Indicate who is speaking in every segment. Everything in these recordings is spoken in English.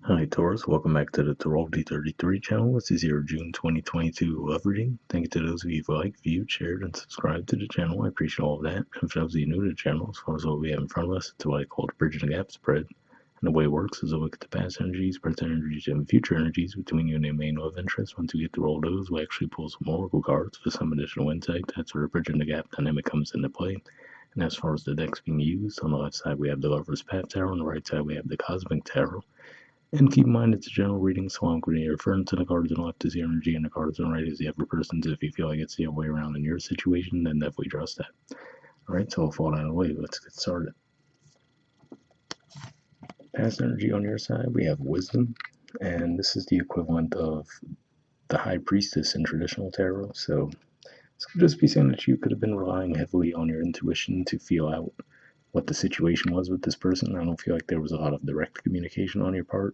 Speaker 1: Hi Taurus, welcome back to the Astrology 33 channel. This is your June 2022 love reading. Thank you to those of you who liked, viewed, shared, and subscribed to the channel. I appreciate all of that. And for those of you new to the channel, as far as what we have in front of us, it's what I call the Bridging the Gap spread. And the way it works is a look at the past energies, present energies, and future energies between you and your main love interest. Once we get through all those, we actually pull some oracle cards for some additional insight. That's where the Bridging the Gap dynamic comes into play. And as far as the decks being used, on the left side we have the Lover's Path Tarot, on the right side we have the Cosmic Tarot. And keep in mind it's a general reading, so I'm going to refer to the cards on the left as the energy and the cards on the right as the other person's. If you feel like it's the other way around in your situation, then definitely trust that. Alright, so I'll fall down the way. Let's get started. Past energy on your side, we have wisdom, and this is the equivalent of the high priestess in traditional tarot. So this could just be saying that you could have been relying heavily on your intuition to feel out what the situation was with this person. I don't feel like there was a lot of direct communication on your part.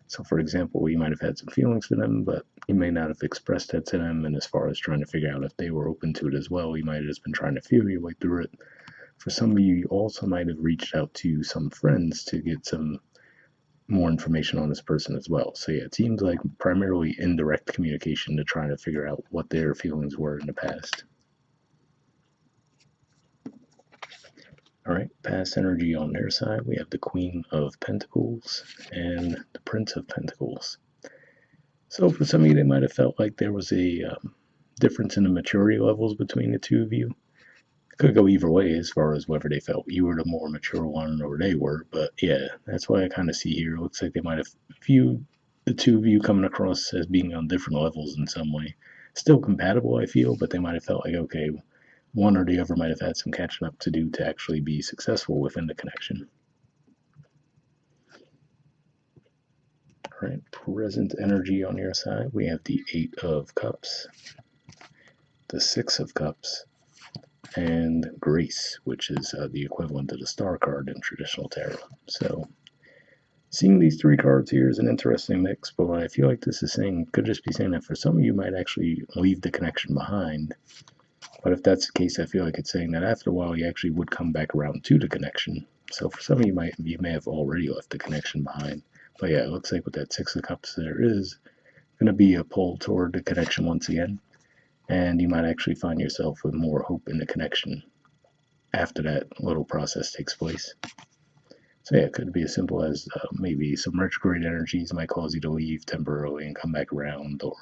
Speaker 1: So, for example, you might have had some feelings for them, but you may not have expressed that to them. And as far as trying to figure out if they were open to it as well, you might have just been trying to feel your way through it. For some of you, you also might have reached out to some friends to get some more information on this person as well. So, yeah, it seems like primarily indirect communication to try to figure out what their feelings were in the past. All right, past energy on their side, we have the Queen of Pentacles and the Prince of Pentacles. So for some of you, they might have felt like there was a difference in the maturity levels between the two of you. It could go either way as far as whether they felt you were the more mature one or they were. But yeah, that's what I kind of see here. It looks like they might have viewed the two of you coming across as being on different levels in some way. Still compatible, I feel, but they might have felt like, okay, one or the other might have had some catching up to do to actually be successful within the connection. All right, present energy on your side, we have the Eight of Cups, the Six of Cups, and Grace, which is the equivalent of the Star card in traditional tarot. So, seeing these three cards here is an interesting mix, but what I feel like this is saying could just be saying that for some of you might actually leave the connection behind. But if that's the case, I feel like it's saying that after a while you actually would come back around to the connection. So for some of you, you may have already left the connection behind. But yeah, it looks like with that Six of Cups, there is going to be a pull toward the connection once again. And you might actually find yourself with more hope in the connection after that little process takes place. So yeah, it could be as simple as maybe some retrograde energies might cause you to leave temporarily and come back around, or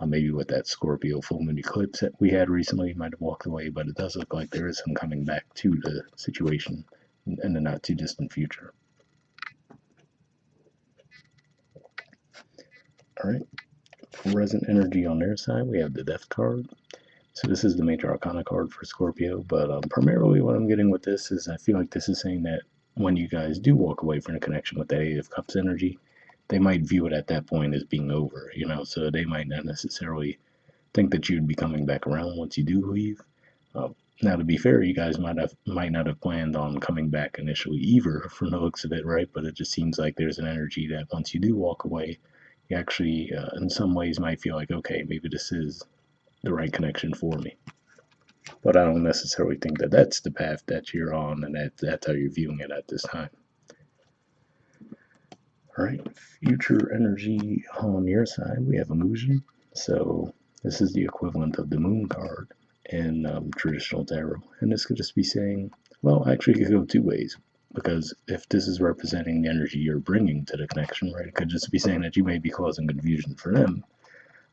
Speaker 1: maybe with that Scorpio full moon eclipse that we had recently, you might have walked away, but it does look like there is some coming back to the situation in the not too distant future. All right, present energy on their side, we have the Death card. So this is the major arcana card for Scorpio, but primarily what I'm getting with this is I feel like this is saying that when you guys do walk away from a connection with that Eight of Cups energy, they might view it at that point as being over, so they might not necessarily think that you'd be coming back around once you do leave. Now, to be fair, you guys might not have planned on coming back initially either, from the looks of it, right? But it just seems like there's an energy that once you do walk away, you actually, in some ways, might feel like, okay, maybe this is the right connection for me. But I don't necessarily think that that's the path that you're on, and that's how you're viewing it at this time. All right, future energy on your side, we have illusion. So this is the equivalent of the moon card in traditional tarot. And this could just be saying, well, actually, it could go two ways. Because if this is representing the energy you're bringing to the connection, right, it could just be saying that you may be causing confusion for them.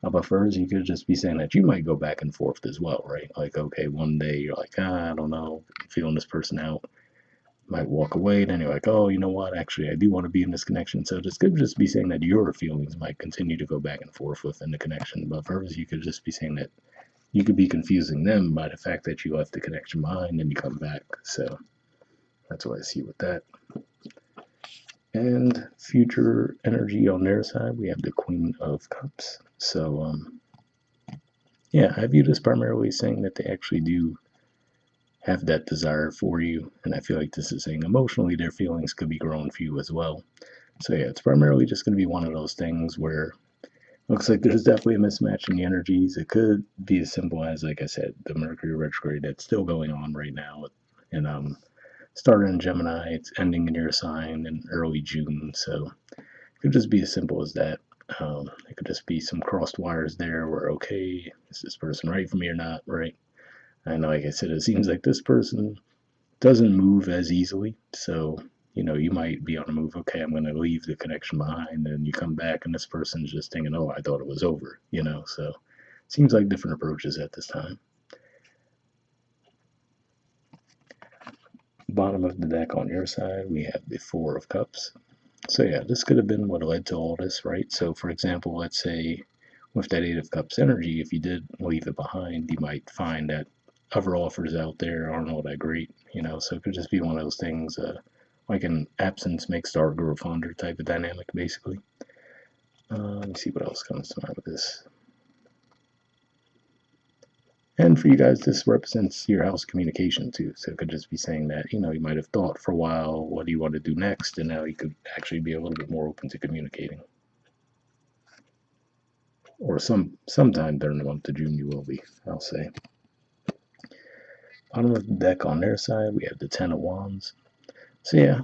Speaker 1: But for us, you could just be saying that you might go back and forth as well, right? Like, okay, one day you're like, I don't know, I'm feeling this person out. Might walk away, then you're like, oh, you know what? Actually, I do want to be in this connection. So this could just be saying that your feelings might continue to go back and forth within the connection. But for others, you could just be saying that you could be confusing them by the fact that you left the connection behind and you come back. So that's what I see with that. And future energy on their side, we have the Queen of Cups. So, yeah, I view this primarily saying that they actually do have that desire for you. And I feel like this is saying emotionally their feelings could be growing for you as well. So yeah, it's primarily just going to be one of those things where looks like there's definitely a mismatch in the energies. It could be as simple as, like I said, the Mercury retrograde that's still going on right now. And started in Gemini, it's ending in your sign in early June. So could just be as simple as that. It could just be some crossed wires there where, okay, is this person right for me or not, right? And like I said, it seems like this person doesn't move as easily. So, you might be on a move, okay, I'm going to leave the connection behind. And you come back and this person's just thinking, oh, I thought it was over. So, seems like different approaches at this time. Bottom of the deck on your side, we have the Four of Cups. So yeah, this could have been what led to all this, right? So for example, let's say with that Eight of Cups energy, if you did leave it behind, you might find that other offers out there aren't all that great. So it could just be one of those things, like an absence makes the heart grow fonder type of dynamic, basically. Let me see what else comes to mind with this. And for you guys, this represents your house communication too. So it could just be saying that, you might have thought for a while, what do you want to do next? And now you could actually be a little bit more open to communicating. Or sometime during the month of June you will be, I'll say. Bottom of the deck on their side, we have the Ten of Wands. So yeah,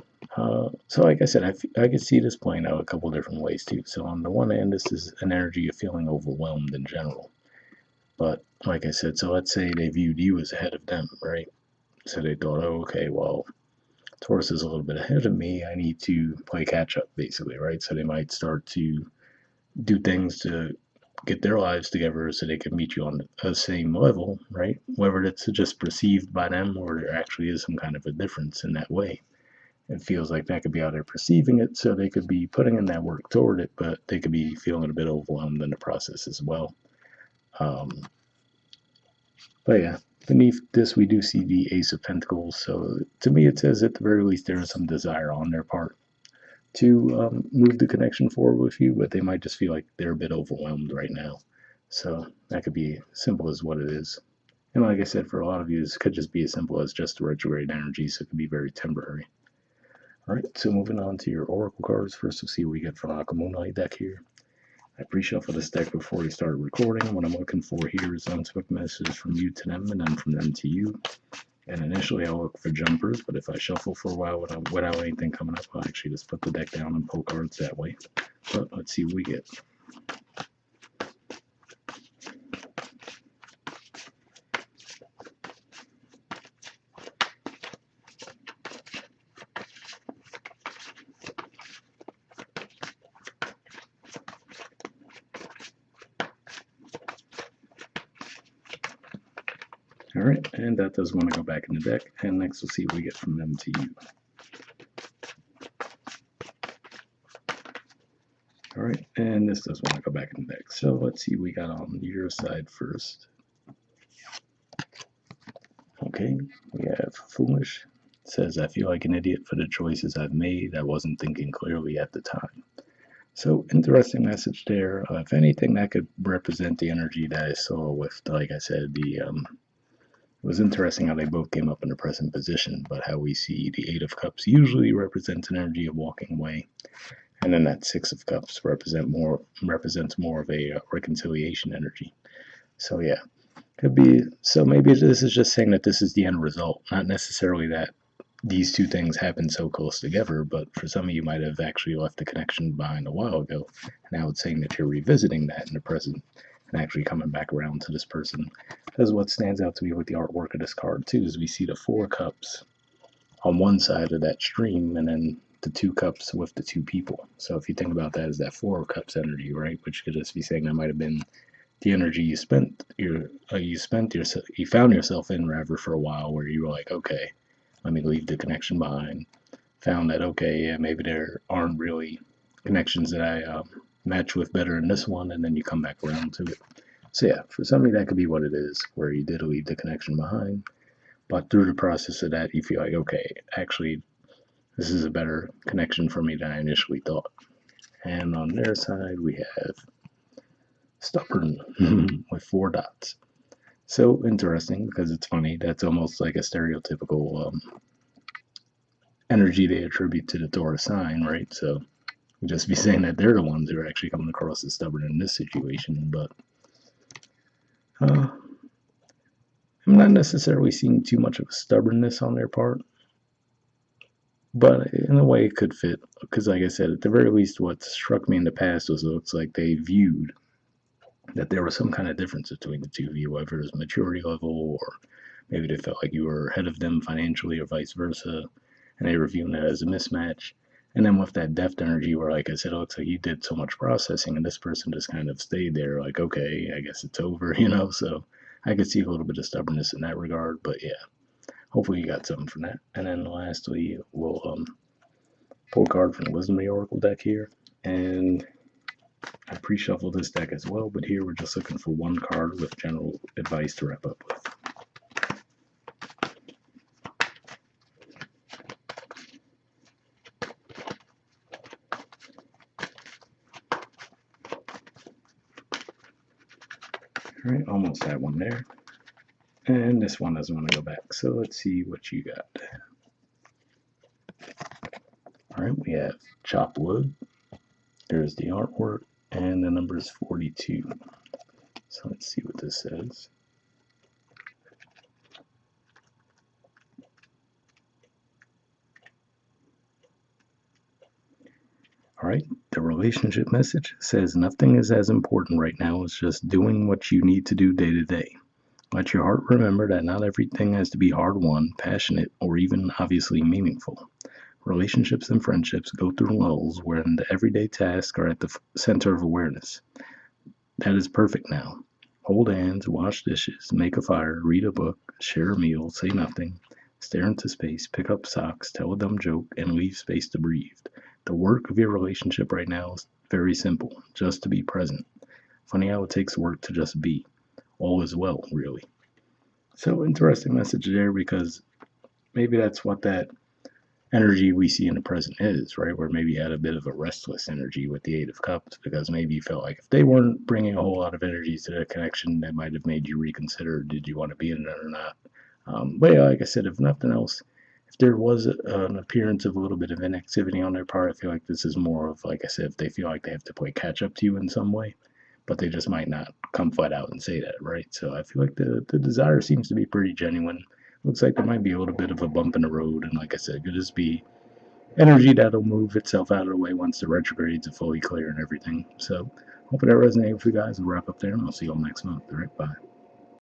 Speaker 1: so like I said, I could see this playing out a couple different ways too. So on the one hand, this is an energy of feeling overwhelmed in general. But like I said, so let's say they viewed you as ahead of them, right? So they thought, oh, okay, well, Taurus is a little bit ahead of me. I need to play catch up, basically, right? So they might start to do things to get their lives together so they can meet you on the same level, right? Whether it's just perceived by them or there actually is some kind of a difference in that way. It feels like that could be how they're perceiving it, so they could be putting in that work toward it, but they could be feeling a bit overwhelmed in the process as well. But yeah, beneath this, we do see the Ace of Pentacles. So to me, it says at the very least there is some desire on their part to move the connection forward with you, but they might just feel like they're a bit overwhelmed right now. So that could be simple as what it is. And like I said, for a lot of you, this could just be as simple as just retrograde energy, so it could be very temporary. All right, so moving on to your oracle cards. First, we'll see what we get from the Moonlight deck here. I pre-shuffle this deck before we started recording. What I'm looking for here is unspoken messages from you to them and then from them to you. And initially I'll look for jumpers, but if I shuffle for a while without anything coming up, I'll actually just put the deck down and pull cards that way. But let's see what we get. All right, and that does want to go back in the deck. And next we'll see what we get from them to you. All right, and this does want to go back in the deck. So let's see what we got on your side first. Okay, we have Foolish. It says, I feel like an idiot for the choices I've made. I wasn't thinking clearly at the time. So interesting message there. If anything, that could represent the energy that I saw with, like I said, it was interesting how they both came up in the present position, but how we see the Eight of Cups usually represents an energy of walking away, and then that Six of Cups represents more of a reconciliation energy. So yeah, could be. So maybe this is just saying that this is the end result, not necessarily that these two things happen so close together, but for some of you might have actually left the connection behind a while ago, and now it's saying that you're revisiting that in the present and actually coming back around to this person. Because what stands out to me with the artwork of this card too is we see the Four Cups on one side of that stream, and then the Two Cups with the two people. So if you think about that as that Four of Cups energy, right, which could just be saying that might have been the energy you found yourself in rather for a while, where you were like, okay, let me leave the connection behind. Found that, okay, yeah, maybe there aren't really connections that I match with better in this one, and then you come back around to it. So yeah, for somebody that could be what it is, where you did leave the connection behind, but through the process of that, you feel like, okay, actually, this is a better connection for me than I initially thought. And on their side, we have stubborn with 4 dots. So interesting, because it's funny. That's almost like a stereotypical energy they attribute to the Taurus sign, right? So just be saying that they're the ones who are actually coming across as stubborn in this situation. But I'm not necessarily seeing too much of a stubbornness on their part. but in a way it could fit because, like I said, at the very least, what struck me in the past was it looks like they viewed that there was some kind of difference between the two of you, whether it was maturity level or maybe they felt like you were ahead of them financially or vice versa, and they were viewing it as a mismatch. And then with that depth energy, where like I said, it looks like you did so much processing, and this person just kind of stayed there, like, okay, I guess it's over, you know. So I could see a little bit of stubbornness in that regard, but yeah, hopefully you got something from that. And then lastly, we'll pull a card from the Wisdom of the Oracle deck here, and I pre-shuffled this deck as well, but here we're just looking for one card with general advice to wrap up with. All right, almost had one there. And this one doesn't want to go back, so let's see what you got. All right, we have chopped wood. There's the artwork, and the number is 42. So let's see what this says. All right, the relationship message says nothing is as important right now as just doing what you need to do day to day. Let your heart remember that not everything has to be hard won, passionate, or even obviously meaningful. Relationships and friendships go through lulls wherein the everyday tasks are at the center of awareness. That is perfect now. Hold hands, wash dishes, make a fire, read a book, share a meal, say nothing, stare into space, pick up socks, tell a dumb joke, and leave space to breathe. The work of your relationship right now is very simple, just to be present. Funny how it takes work to just be. All is well, really. So, interesting message there because maybe that's what that energy we see in the present is, right? Where maybe you had a bit of a restless energy with the Eight of Cups because maybe you felt like if they weren't bringing a whole lot of energy to the connection, that might have made you reconsider did you want to be in it or not. But yeah, like I said, if nothing else, if there was an appearance of a little bit of inactivity on their part, I feel like this is more of, like I said, if they feel like they have to play catch up to you in some way, but they just might not come flat out and say that, right? So I feel like the desire seems to be pretty genuine. Looks like there might be a little bit of a bump in the road, and like I said, could just be energy that'll move itself out of the way once the retrogrades are fully clear and everything. So, hoping that resonated with you guys. We'll wrap up there, and I'll see you all next month. All right, bye.